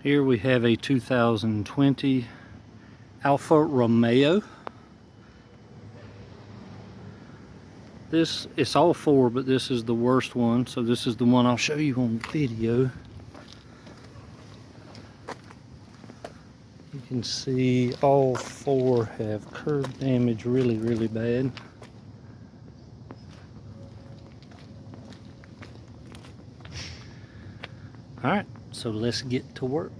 Here we have a 2020 Alfa Romeo. It's all four, but this is the worst one, so this is the one I'll show you on video. You can see all four have curb damage really bad. Alright, so let's get to work.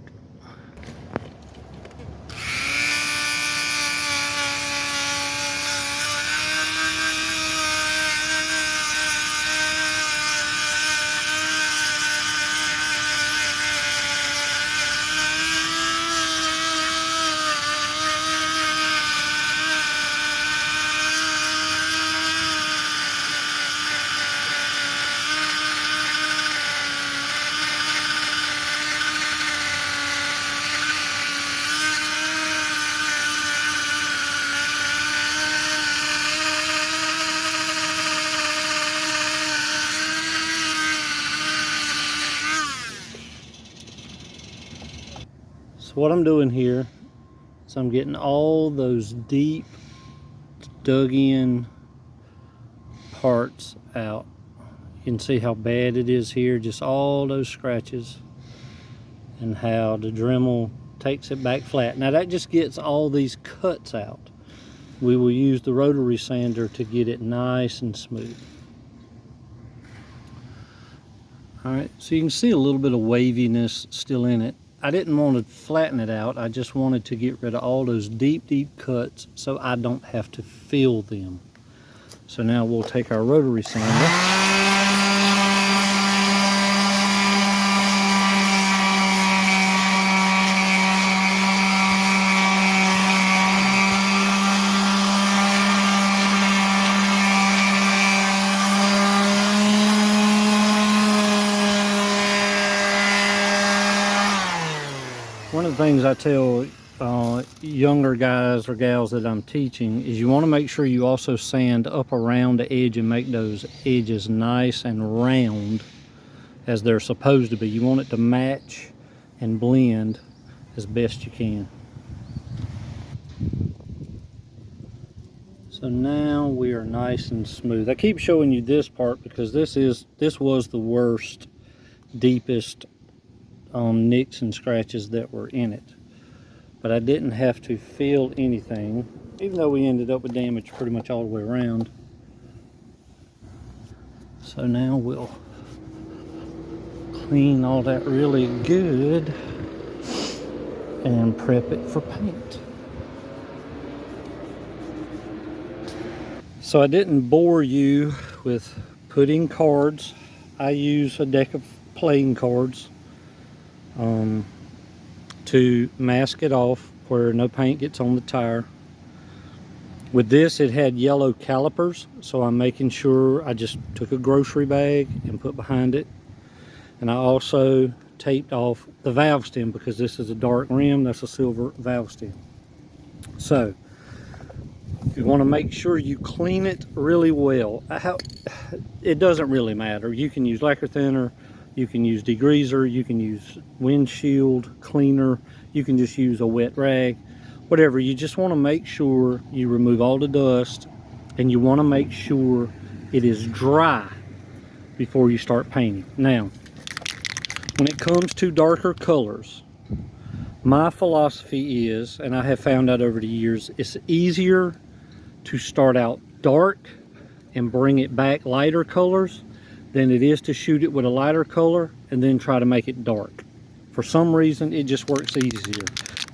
So what I'm doing here is I'm getting all those deep dug in parts out. You can see how bad it is here, just all those scratches, and how the Dremel takes it back flat. Now that just gets all these cuts out. We will use the rotary sander to get it nice and smooth. Alright, so you can see a little bit of waviness still in it. I didn't want to flatten it out, I just wanted to get rid of all those deep cuts so I don't have to fill them. So now we'll take our rotary sander. One of the things I tell younger guys or gals that I'm teaching is you want to make sure you also sand up around the edge and make those edges nice and round as they're supposed to be. You want it to match and blend as best you can. So now we are nice and smooth. I keep showing you this part because this was the worst, deepest nicks and scratches that were in it, but I didn't have to fill anything, even though we ended up with damage pretty much all the way around. So now we'll clean all that really good and prep it for paint. So I didn't bore you with putting cards. I use a deck of playing cards to mask it off where no paint gets on the tire. With this, it had yellow calipers, so I'm making sure I just took a grocery bag and put behind it. And I also taped off the valve stem because this is a dark rim, that's a silver valve stem. So you want to make sure you clean it really well. It doesn't really matter. You can use lacquer thinner, you can use degreaser, you can use windshield cleaner, you can just use a wet rag, whatever. You just want to make sure you remove all the dust, and you want to make sure it is dry before you start painting. Now, when it comes to darker colors, my philosophy is, and I have found out over the years, it's easier to start out dark and bring it back lighter colors than it is to shoot it with a lighter color and then try to make it dark. For some reason, it just works easier.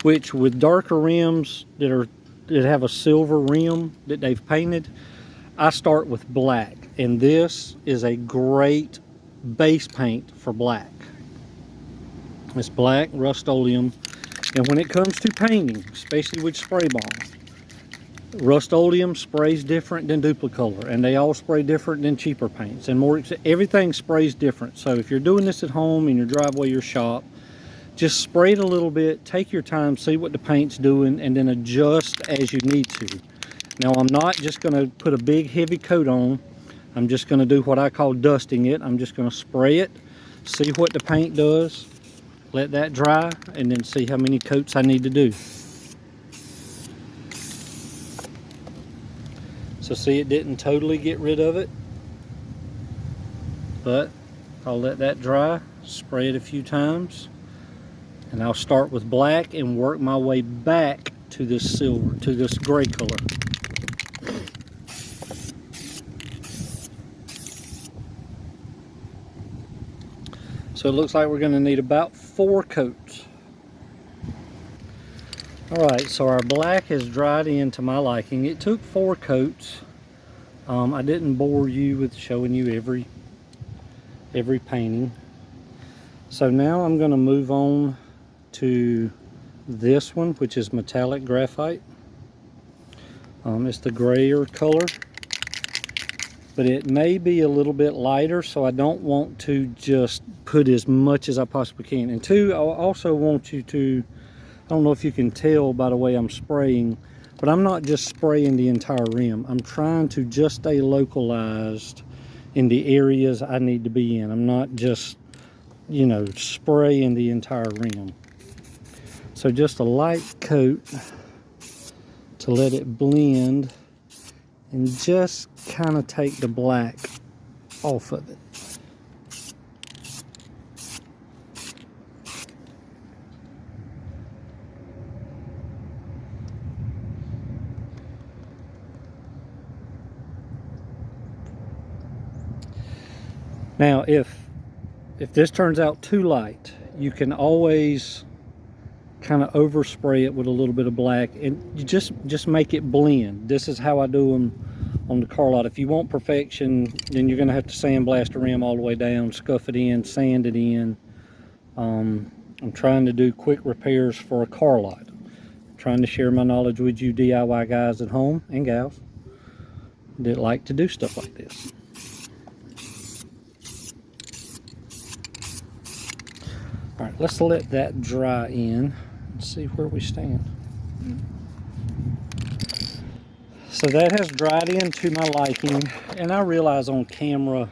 Which with darker rims that have a silver rim that they've painted, I start with black, and this is a great base paint for black. It's black Rust-Oleum, and when it comes to painting, especially with spray balm, Rust-Oleum sprays different than Duplicolor, and they all spray different than cheaper paints, and everything sprays different. So if you're doing this at home in your driveway or shop, just spray it a little bit, take your time, see what the paint's doing, and then adjust as you need to. Now, I'm not just going to put a big heavy coat on. I'm just going to do what I call dusting it. I'm just going to spray it, see what the paint does, let that dry, and then see how many coats I need to do. So see, it didn't totally get rid of it, but I'll let that dry, spray it a few times, and I'll start with black and work my way back to this silver, to this gray color. So it looks like we're going to need about 4 coats. Alright, so our black has dried in to my liking. It took 4 coats. I didn't bore you with showing you every painting. So now I'm going to move on to this one, which is metallic graphite. It's the grayer color, but it may be a little bit lighter, so I don't want to just put as much as I possibly can. And 2, I also want you to, I don't know if you can tell by the way I'm spraying, but I'm not just spraying the entire rim. I'm trying to just stay localized in the areas I need to be in. I'm not just, you know, spraying the entire rim. So just a light coat to let it blend and just kind of take the black off of it. Now, if this turns out too light, you can always kind of overspray it with a little bit of black, and you just make it blend. This is how I do them on the car lot. If you want perfection, then you're going to have to sandblast the rim all the way down, scuff it in, sand it in. I'm trying to do quick repairs for a car lot. I'm trying to share my knowledge with you DIY guys at home and gals that like to do stuff like this. All right, let's let that dry in and see where we stand. So that has dried in to my liking, and I realize on camera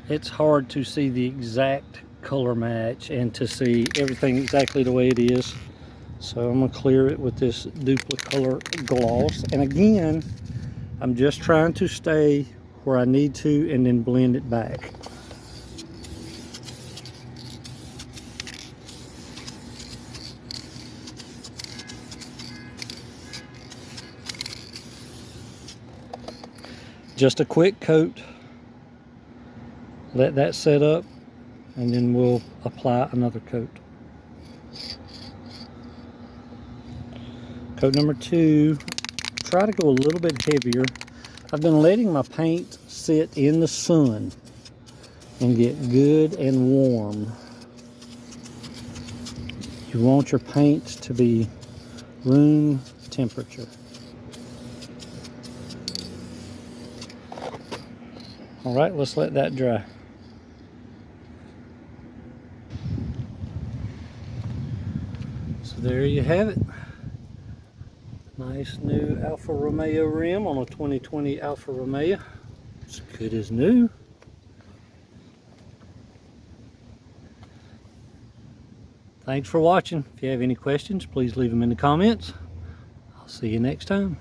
it's hard to see the exact color match and to see everything exactly the way it is. So I'm gonna clear it with this Duplicolor gloss, and again, I'm just trying to stay where I need to and then blend it back. Just a quick coat, let that set up, and then we'll apply another coat. Coat number 2, try to go a little bit heavier. I've been letting my paint sit in the sun and get good and warm. You want your paint to be room temperature. All right, let's let that dry. So there you have it. Nice new Alfa Romeo rim on a 2020 Alfa Romeo. It's good as new. Thanks for watching. If you have any questions, please leave them in the comments. I'll see you next time.